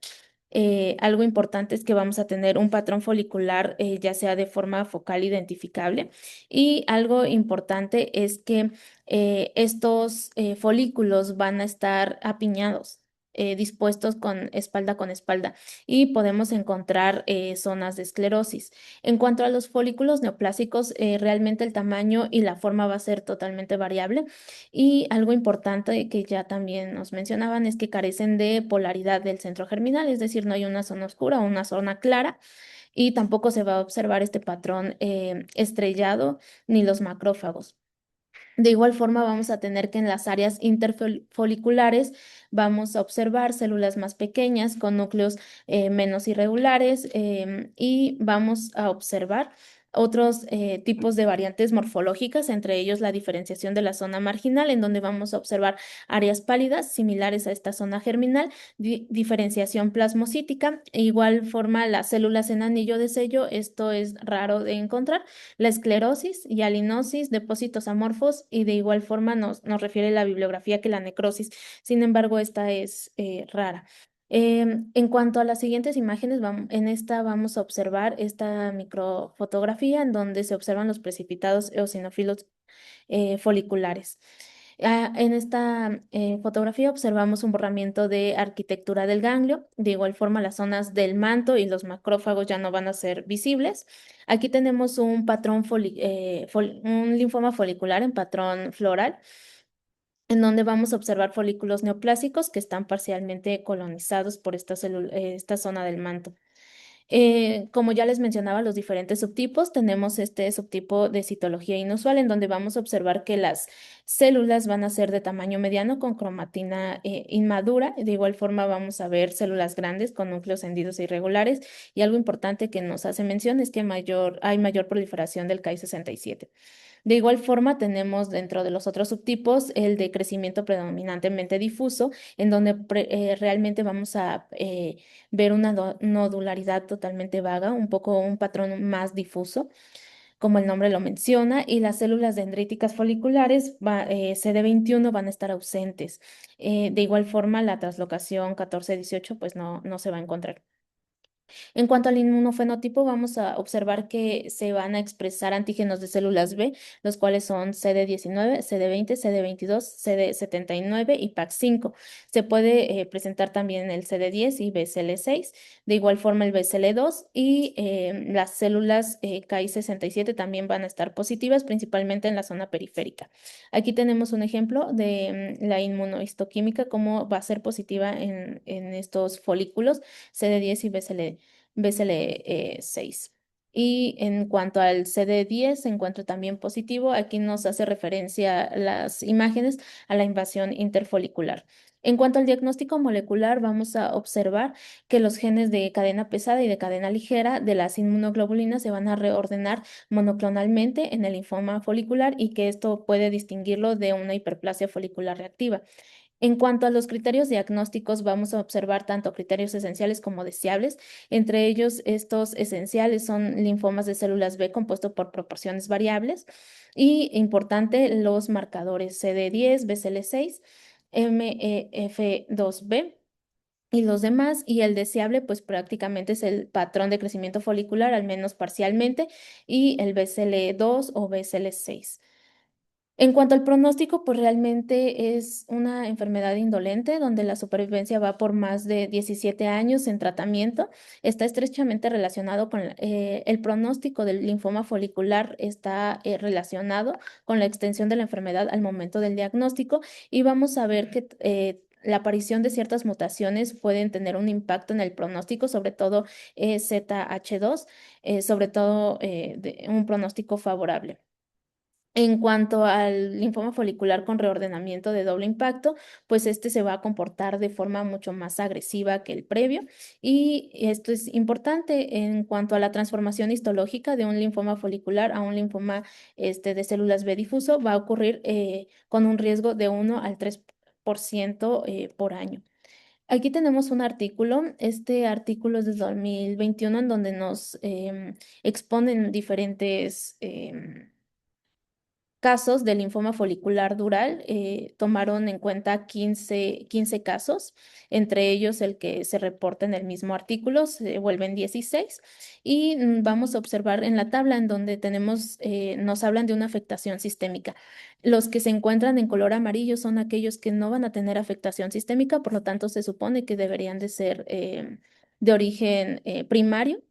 algo importante es que vamos a tener un patrón folicular, ya sea de forma focal identificable. Y algo importante es que estos folículos van a estar apiñados, dispuestos con espalda, y podemos encontrar zonas de esclerosis. En cuanto a los folículos neoplásicos, realmente el tamaño y la forma va a ser totalmente variable. Y algo importante que ya también nos mencionaban es que carecen de polaridad del centro germinal, es decir, no hay una zona oscura o una zona clara, y tampoco se va a observar este patrón estrellado ni los macrófagos. De igual forma, vamos a tener que en las áreas interfoliculares vamos a observar células más pequeñas con núcleos menos irregulares, y vamos a observar otros tipos de variantes morfológicas, entre ellos la diferenciación de la zona marginal, en donde vamos a observar áreas pálidas similares a esta zona germinal, diferenciación plasmocítica. De igual forma, las células en anillo de sello, esto es raro de encontrar, la esclerosis y alinosis, depósitos amorfos, y de igual forma nos refiere la bibliografía que la necrosis. Sin embargo, esta es rara. En cuanto a las siguientes imágenes, en esta vamos a observar esta microfotografía en donde se observan los precipitados eosinófilos foliculares. En esta fotografía observamos un borramiento de arquitectura del ganglio. De igual forma, las zonas del manto y los macrófagos ya no van a ser visibles. Aquí tenemos un patrón, un linfoma folicular en patrón floral, en donde vamos a observar folículos neoplásicos que están parcialmente colonizados por esta zona del manto. Como ya les mencionaba, los diferentes subtipos, tenemos este subtipo de citología inusual, en donde vamos a observar que las células van a ser de tamaño mediano con cromatina inmadura. De igual forma, vamos a ver células grandes con núcleos hendidos e irregulares. Y algo importante que nos hace mención es que hay mayor proliferación del Ki-67. De igual forma, tenemos dentro de los otros subtipos el de crecimiento predominantemente difuso, en donde realmente vamos a ver una nodularidad totalmente vaga, un poco un patrón más difuso, como el nombre lo menciona, y las células dendríticas foliculares CD21 van a estar ausentes. De igual forma, la translocación 14-18 pues no se va a encontrar. En cuanto al inmunofenotipo, vamos a observar que se van a expresar antígenos de células B, los cuales son CD19, CD20, CD22, CD79 y PAX5. Se puede presentar también el CD10 y BCL6, de igual forma el BCL2, y las células Ki67 también van a estar positivas, principalmente en la zona periférica. Aquí tenemos un ejemplo de la inmunohistoquímica, cómo va a ser positiva en estos folículos CD10 y BCL6. Y en cuanto al CD10, se encuentra también positivo. Aquí nos hace referencia las imágenes a la invasión interfolicular. En cuanto al diagnóstico molecular, vamos a observar que los genes de cadena pesada y de cadena ligera de las inmunoglobulinas se van a reordenar monoclonalmente en el linfoma folicular, y que esto puede distinguirlo de una hiperplasia folicular reactiva. En cuanto a los criterios diagnósticos, vamos a observar tanto criterios esenciales como deseables. Entre ellos, estos esenciales son linfomas de células B compuesto por proporciones variables, y importante, los marcadores CD10, BCL6, MEF2B y los demás. Y el deseable, pues prácticamente es el patrón de crecimiento folicular, al menos parcialmente, y el BCL2 o BCL6. En cuanto al pronóstico, pues realmente es una enfermedad indolente donde la supervivencia va por más de 17 años en tratamiento. Está estrechamente relacionado con el pronóstico del linfoma folicular, está relacionado con la extensión de la enfermedad al momento del diagnóstico, y vamos a ver que la aparición de ciertas mutaciones pueden tener un impacto en el pronóstico, sobre todo ZH2, sobre todo un pronóstico favorable. En cuanto al linfoma folicular con reordenamiento de doble impacto, pues este se va a comportar de forma mucho más agresiva que el previo, y esto es importante en cuanto a la transformación histológica de un linfoma folicular a un linfoma de células B difuso. Va a ocurrir con un riesgo de 1 al 3% por año. Aquí tenemos un artículo. Este artículo es de 2021, en donde nos exponen diferentes casos de linfoma folicular dural, tomaron en cuenta 15 casos, entre ellos el que se reporta en el mismo artículo, se vuelven 16, y vamos a observar en la tabla en donde tenemos, nos hablan de una afectación sistémica. Los que se encuentran en color amarillo son aquellos que no van a tener afectación sistémica, por lo tanto se supone que deberían de ser de origen primario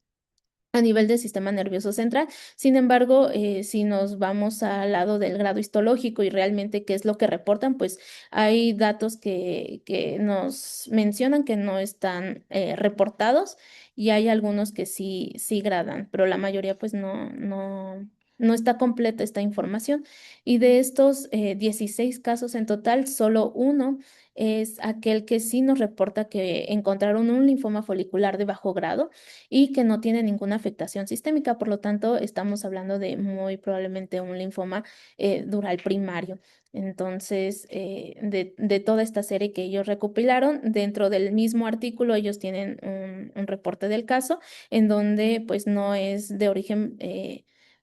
a nivel del sistema nervioso central. Sin embargo, si nos vamos al lado del grado histológico y realmente qué es lo que reportan, pues hay datos que nos mencionan que no están reportados y hay algunos que sí gradan, pero la mayoría pues no está completa esta información. Y de estos 16 casos en total, solo uno es aquel que sí nos reporta que encontraron un linfoma folicular de bajo grado y que no tiene ninguna afectación sistémica. Por lo tanto, estamos hablando de muy probablemente un linfoma dural primario. Entonces, de toda esta serie que ellos recopilaron, dentro del mismo artículo, ellos tienen un reporte del caso en donde pues no es de origen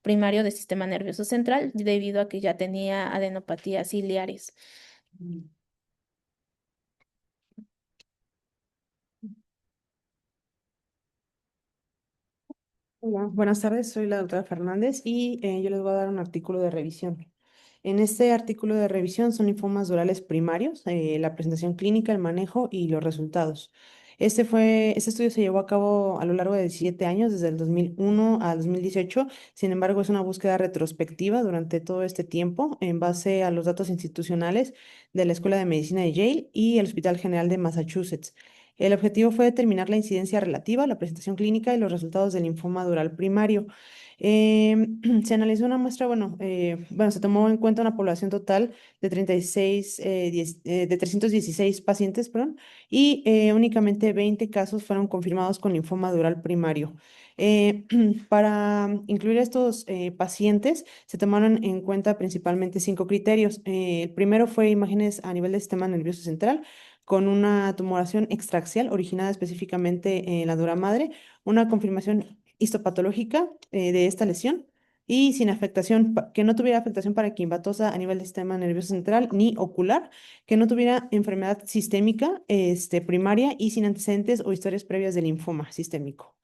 primario del sistema nervioso central, debido a que ya tenía adenopatías ciliares. Hola, buenas tardes, soy la doctora Fernández y yo les voy a dar un artículo de revisión. En este artículo de revisión son linfomas durales primarios, la presentación clínica, el manejo y los resultados. Este estudio se llevó a cabo a lo largo de 17 años, desde el 2001 al 2018. Sin embargo, es una búsqueda retrospectiva durante todo este tiempo en base a los datos institucionales de la Escuela de Medicina de Yale y el Hospital General de Massachusetts. El objetivo fue determinar la incidencia relativa, la presentación clínica y los resultados del linfoma dural primario. Se analizó una muestra, bueno, se tomó en cuenta una población total de 316 pacientes, perdón, y únicamente 20 casos fueron confirmados con linfoma dural primario. Para incluir a estos pacientes, se tomaron en cuenta principalmente 5 criterios. El primero fue imágenes a nivel del sistema nervioso central, con una tumoración extraaxial originada específicamente en la dura madre, una confirmación histopatológica de esta lesión y sin afectación, que no tuviera afectación paraquimbatosa a nivel del sistema nervioso central ni ocular, que no tuviera enfermedad sistémica primaria y sin antecedentes o historias previas de linfoma sistémico.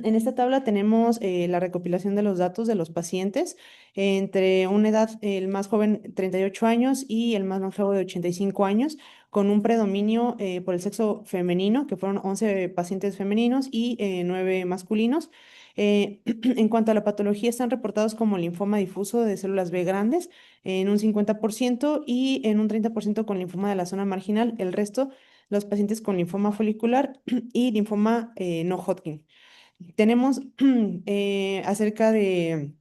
En esta tabla tenemos la recopilación de los datos de los pacientes entre una edad, el más joven 38 años y el más longevo de 85 años, con un predominio por el sexo femenino, que fueron 11 pacientes femeninos y 9 masculinos. En cuanto a la patología, están reportados como linfoma difuso de células B grandes en un 50% y en un 30% con linfoma de la zona marginal. El resto, los pacientes con linfoma folicular y linfoma no Hodgkin. Tenemos acerca de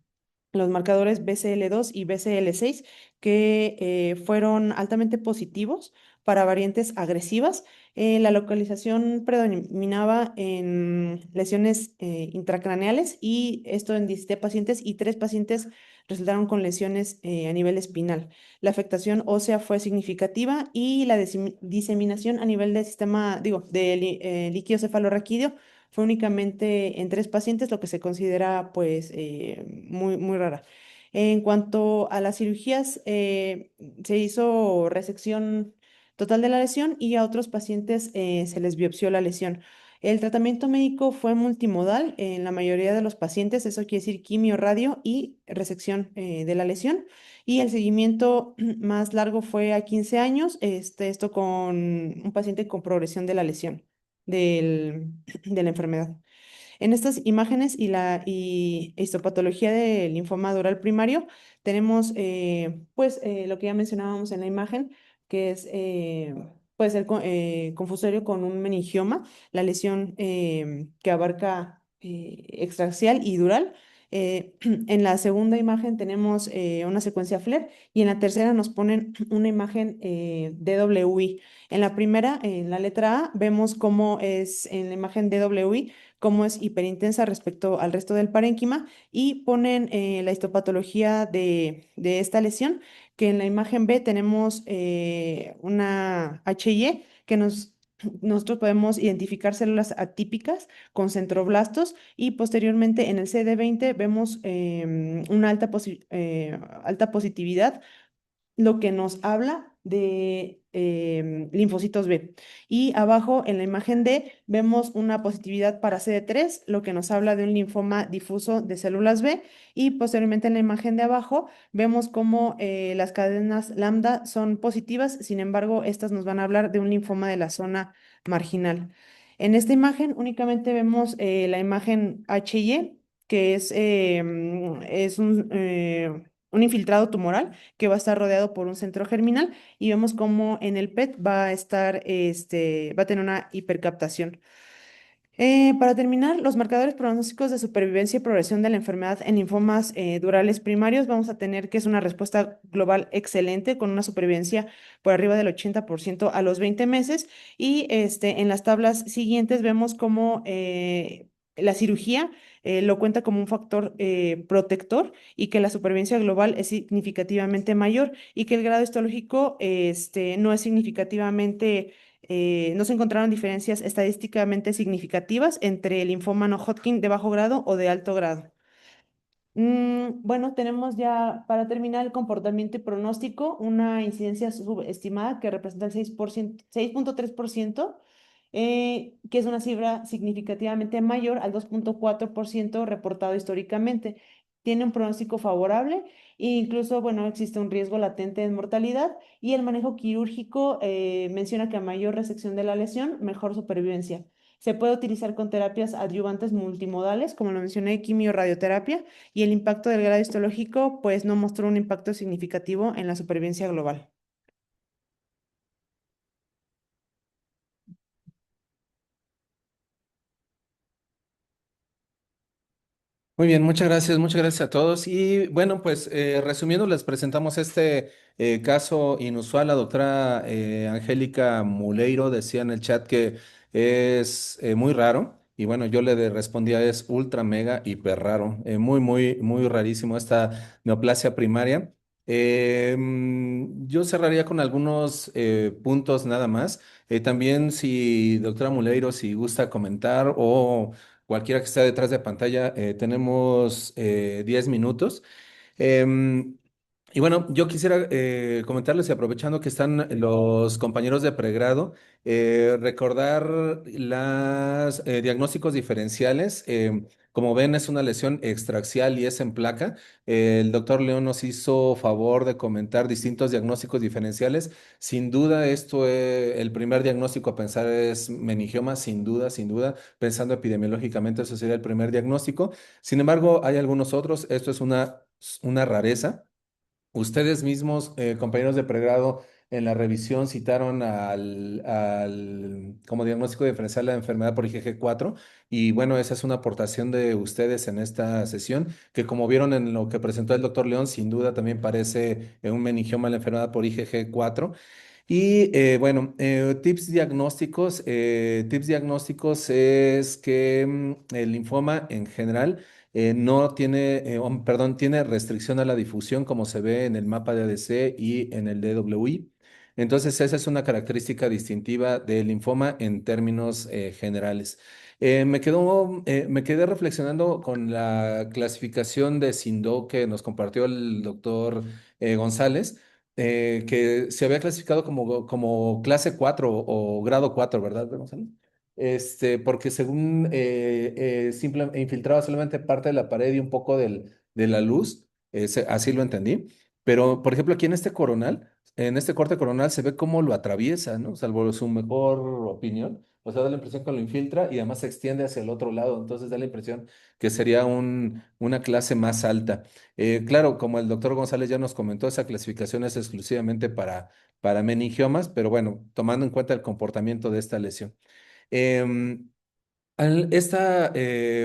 los marcadores BCL2 y BCL6 que fueron altamente positivos para variantes agresivas. La localización predominaba en lesiones intracraneales y esto en 17 pacientes y 3 pacientes resultaron con lesiones a nivel espinal. La afectación ósea fue significativa y la diseminación a nivel del sistema, digo, del líquido cefalorraquídeo fue únicamente en 3 pacientes, lo que se considera pues muy rara. En cuanto a las cirugías, se hizo resección total de la lesión y a otros pacientes se les biopsió la lesión. El tratamiento médico fue multimodal en la mayoría de los pacientes, eso quiere decir quimio, radio y resección de la lesión. Y el seguimiento más largo fue a 15 años, esto con un paciente con progresión de la lesión de la enfermedad. En estas imágenes y la histopatología del linfoma dural primario tenemos lo que ya mencionábamos en la imagen, que es pues el confusorio con un meningioma, la lesión que abarca extraaxial y dural. En la segunda imagen tenemos una secuencia FLAIR y en la tercera nos ponen una imagen DWI. En la primera, en la letra A, vemos cómo es en la imagen DWI, cómo es hiperintensa respecto al resto del parénquima y ponen la histopatología de esta lesión, que en la imagen B tenemos una HY que nos nosotros podemos identificar células atípicas con centroblastos y posteriormente en el CD20 vemos una alta positividad, lo que nos habla de linfocitos B. Y abajo en la imagen D vemos una positividad para CD3, lo que nos habla de un linfoma difuso de células B. Y posteriormente en la imagen de abajo vemos cómo las cadenas lambda son positivas, sin embargo, estas nos van a hablar de un linfoma de la zona marginal. En esta imagen únicamente vemos la imagen HY, que es un infiltrado tumoral que va a estar rodeado por un centro germinal y vemos cómo en el PET va a estar, va a tener una hipercaptación. Para terminar, los marcadores pronósticos de supervivencia y progresión de la enfermedad en linfomas durales primarios, vamos a tener que es una respuesta global excelente con una supervivencia por arriba del 80% a los 20 meses y en las tablas siguientes vemos cómo la cirugía lo cuenta como un factor protector y que la supervivencia global es significativamente mayor y que el grado histológico no es significativamente no se encontraron diferencias estadísticamente significativas entre el linfoma no Hodgkin de bajo grado o de alto grado. Bueno, tenemos ya para terminar el comportamiento y pronóstico una incidencia subestimada que representa el 6%, 6.3%, que es una cifra significativamente mayor al 2.4% reportado históricamente. Tiene un pronóstico favorable e incluso, bueno, existe un riesgo latente de mortalidad y el manejo quirúrgico menciona que a mayor resección de la lesión, mejor supervivencia. Se puede utilizar con terapias adyuvantes multimodales, como lo mencioné, quimio-radioterapia, y el impacto del grado histológico, pues no mostró un impacto significativo en la supervivencia global. Muy bien, muchas gracias a todos. Y bueno, pues resumiendo, les presentamos este caso inusual. La doctora Angélica Muleiro decía en el chat que es muy raro. Y bueno, yo respondía, es ultra, mega, hiper raro. Muy rarísimo esta neoplasia primaria. Yo cerraría con algunos puntos nada más. También si, doctora Muleiro, si gusta comentar o cualquiera que esté detrás de pantalla, tenemos 10 minutos. Em, y bueno, yo quisiera comentarles, y aprovechando que están los compañeros de pregrado, recordar los diagnósticos diferenciales. Como ven, es una lesión extraxial y es en placa. El doctor León nos hizo favor de comentar distintos diagnósticos diferenciales. Sin duda, el primer diagnóstico a pensar es meningioma, sin duda, sin duda. Pensando epidemiológicamente, eso sería el primer diagnóstico. Sin embargo, hay algunos otros. Esto es una rareza. Ustedes mismos, compañeros de pregrado, en la revisión citaron como diagnóstico diferencial la enfermedad por IgG4 y bueno, esa es una aportación de ustedes en esta sesión, que como vieron en lo que presentó el doctor León, sin duda también parece un meningioma la enfermedad por IgG4. Y bueno, tips diagnósticos es que el linfoma en general no tiene, perdón, tiene restricción a la difusión como se ve en el mapa de ADC y en el DWI. Entonces, esa es una característica distintiva del linfoma en términos generales. Me quedé reflexionando con la clasificación de Sindó que nos compartió el doctor González, que se había clasificado como clase 4 o grado 4, ¿verdad, González? Porque según infiltraba solamente parte de la pared y un poco de la luz, así lo entendí. Pero, por ejemplo, aquí en este coronal, en este corte coronal se ve cómo lo atraviesa, ¿no? Salvo su mejor opinión. O sea, da la impresión que lo infiltra y además se extiende hacia el otro lado. Entonces da la impresión que sería una clase más alta. Claro, como el doctor González ya nos comentó, esa clasificación es exclusivamente para meningiomas, pero bueno, tomando en cuenta el comportamiento de esta lesión. Em, Esta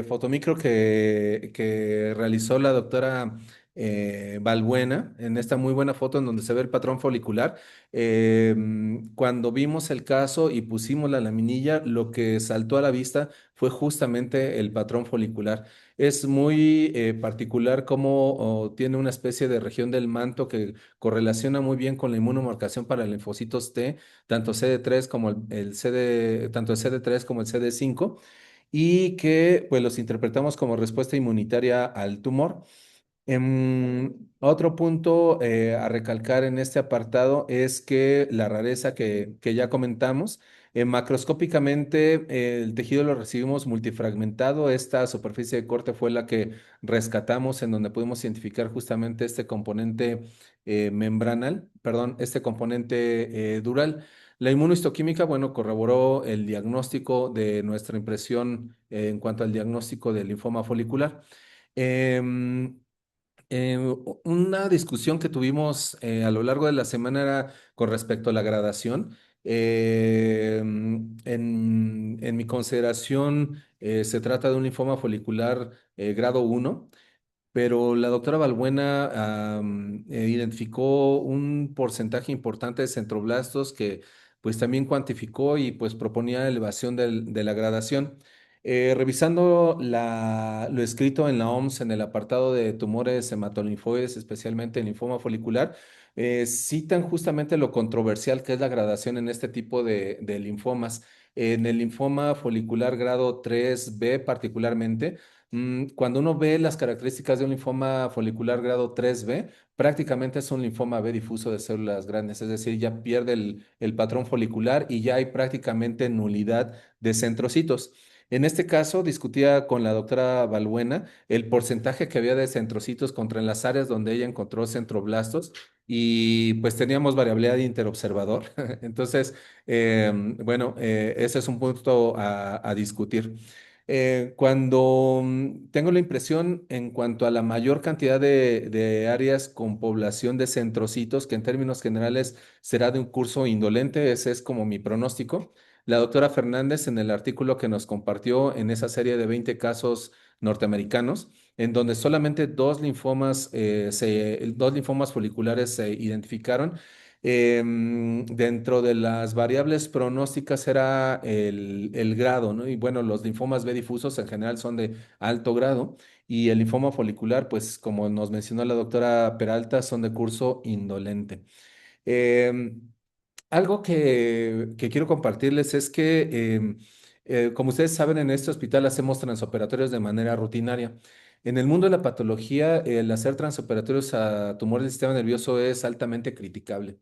fotomicro que realizó la doctora Balbuena, en esta muy buena foto en donde se ve el patrón folicular. Cuando vimos el caso y pusimos la laminilla, lo que saltó a la vista fue justamente el patrón folicular. Es muy particular cómo tiene una especie de región del manto que correlaciona muy bien con la inmunomarcación para linfocitos T, tanto CD3 como el CD, tanto el CD3 como el CD5, y que pues los interpretamos como respuesta inmunitaria al tumor. Otro punto a recalcar en este apartado es que la rareza que ya comentamos, macroscópicamente el tejido lo recibimos multifragmentado. Esta superficie de corte fue la que rescatamos en donde pudimos identificar justamente este componente membranal, perdón, este componente dural. La inmunohistoquímica, bueno, corroboró el diagnóstico de nuestra impresión en cuanto al diagnóstico del linfoma folicular. Em, una discusión que tuvimos a lo largo de la semana era con respecto a la gradación. En mi consideración, se trata de un linfoma folicular grado 1, pero la doctora Balbuena identificó un porcentaje importante de centroblastos que pues también cuantificó y pues proponía elevación de la gradación. Revisando lo escrito en la OMS en el apartado de tumores hematolinfoides, especialmente el linfoma folicular, citan justamente lo controversial que es la gradación en este tipo de linfomas. En el linfoma folicular grado 3B particularmente, cuando uno ve las características de un linfoma folicular grado 3B, prácticamente es un linfoma B difuso de células grandes, es decir, ya pierde el patrón folicular y ya hay prácticamente nulidad de centrocitos. En este caso, discutía con la doctora Balbuena el porcentaje que había de centrocitos contra en las áreas donde ella encontró centroblastos y pues teníamos variabilidad de interobservador. Entonces, bueno, ese es un punto a discutir. Cuando tengo la impresión en cuanto a la mayor cantidad de áreas con población de centrocitos, que en términos generales será de un curso indolente, ese es como mi pronóstico. La doctora Fernández en el artículo que nos compartió en esa serie de 20 casos norteamericanos, en donde solamente dos linfomas foliculares se identificaron. Dentro de las variables pronósticas era el grado, ¿no? Y bueno, los linfomas B difusos en general son de alto grado y el linfoma folicular, pues como nos mencionó la doctora Peralta, son de curso indolente. Em, Algo que quiero compartirles es que, como ustedes saben, en este hospital hacemos transoperatorios de manera rutinaria. En el mundo de la patología, el hacer transoperatorios a tumores del sistema nervioso es altamente criticable,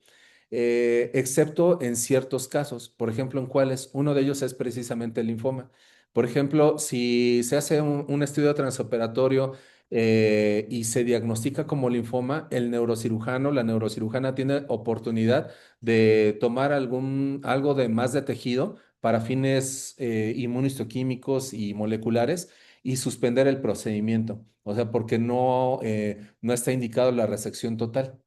excepto en ciertos casos. Por ejemplo, ¿en cuáles? Uno de ellos es precisamente el linfoma. Por ejemplo, si se hace un estudio transoperatorio y se diagnostica como linfoma, el neurocirujano, la neurocirujana tiene oportunidad de tomar algo de más de tejido para fines inmunohistoquímicos y moleculares y suspender el procedimiento. O sea, porque no está indicado la resección total.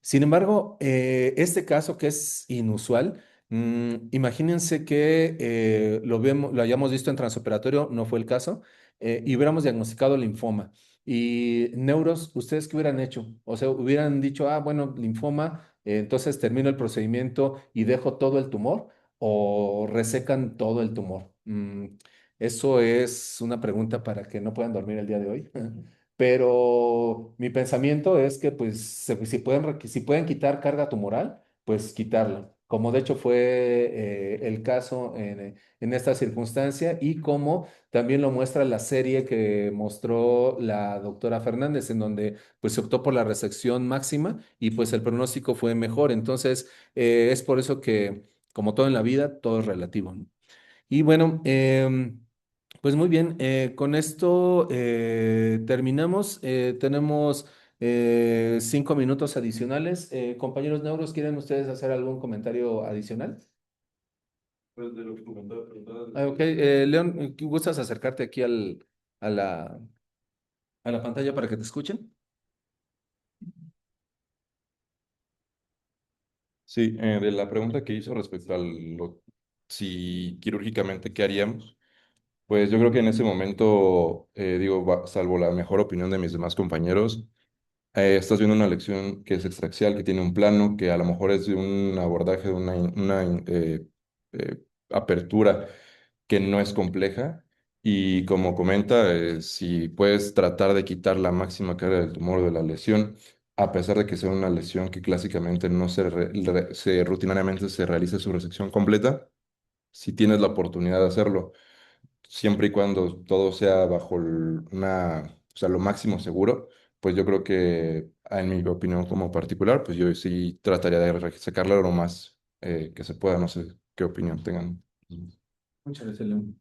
Sin embargo, este caso que es inusual, imagínense que lo hayamos visto en transoperatorio, no fue el caso, y hubiéramos diagnosticado linfoma. Y neuros, ¿ustedes qué hubieran hecho? O sea, hubieran dicho, ah, bueno, linfoma, entonces termino el procedimiento y dejo todo el tumor, o resecan todo el tumor. Eso es una pregunta para que no puedan dormir el día de hoy. Pero mi pensamiento es que, pues, si pueden quitar carga tumoral, pues quitarla. Como de hecho fue el caso en esta circunstancia y como también lo muestra la serie que mostró la doctora Fernández, en donde pues se optó por la resección máxima y pues el pronóstico fue mejor. Entonces, es por eso que, como todo en la vida, todo es relativo, ¿no? Y bueno, pues muy bien, con esto terminamos. Tenemos 5 minutos adicionales. Compañeros neuros, ¿quieren ustedes hacer algún comentario adicional? Pues de lo que comentaba, Ok, León, ¿gustas acercarte aquí a la pantalla para que te escuchen? sí, de la pregunta que hizo respecto a si quirúrgicamente, ¿qué haríamos? Pues yo creo que en ese momento, digo, salvo la mejor opinión de mis demás compañeros, estás viendo una lección que es extraxial, que tiene un plano, que a lo mejor es de un abordaje, de eh, apertura que no es compleja. Y como comenta, si puedes tratar de quitar la máxima carga del tumor de la lesión, a pesar de que sea una lesión que clásicamente no rutinariamente se realiza su resección completa, si tienes la oportunidad de hacerlo siempre y cuando todo sea bajo o sea, lo máximo seguro, pues yo creo que, en mi opinión como particular, pues yo sí trataría de sacarle lo más que se pueda, no sé qué opinión tengan. Muchas gracias, León.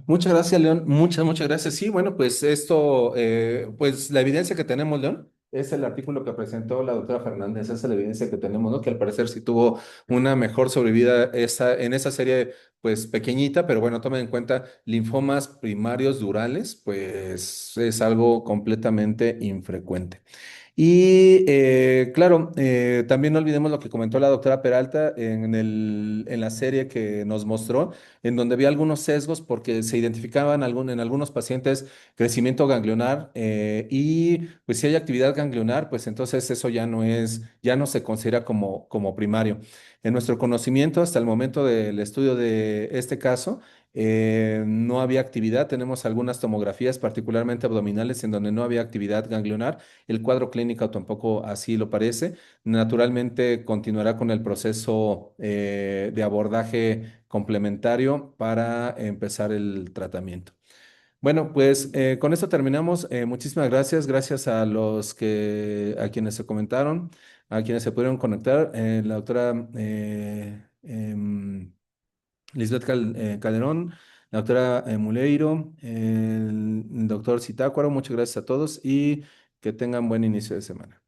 Muchas gracias, León. Muchas gracias. Sí, bueno, pues esto, pues la evidencia que tenemos, León, es el artículo que presentó la doctora Fernández. Esa es la evidencia que tenemos, ¿no? Que al parecer sí tuvo una mejor sobrevida en esa serie, pues pequeñita, pero bueno, tomen en cuenta linfomas primarios durales, pues es algo completamente infrecuente. Y claro, también no olvidemos lo que comentó la doctora Peralta en la serie que nos mostró, en donde había algunos sesgos porque se identificaban en algunos pacientes crecimiento ganglionar y pues si hay actividad ganglionar, pues entonces eso ya no se considera como primario. En nuestro conocimiento, hasta el momento del estudio de este caso, no había actividad. Tenemos algunas tomografías, particularmente abdominales, en donde no había actividad ganglionar. El cuadro clínico tampoco así lo parece. Naturalmente continuará con el proceso de abordaje complementario para empezar el tratamiento. Bueno, pues con esto terminamos. Muchísimas gracias. Gracias a quienes se comentaron, a quienes se pudieron conectar. La doctora Lisbeth Calderón, la doctora Muleiro, el doctor Citácuaro. Muchas gracias a todos y que tengan buen inicio de semana.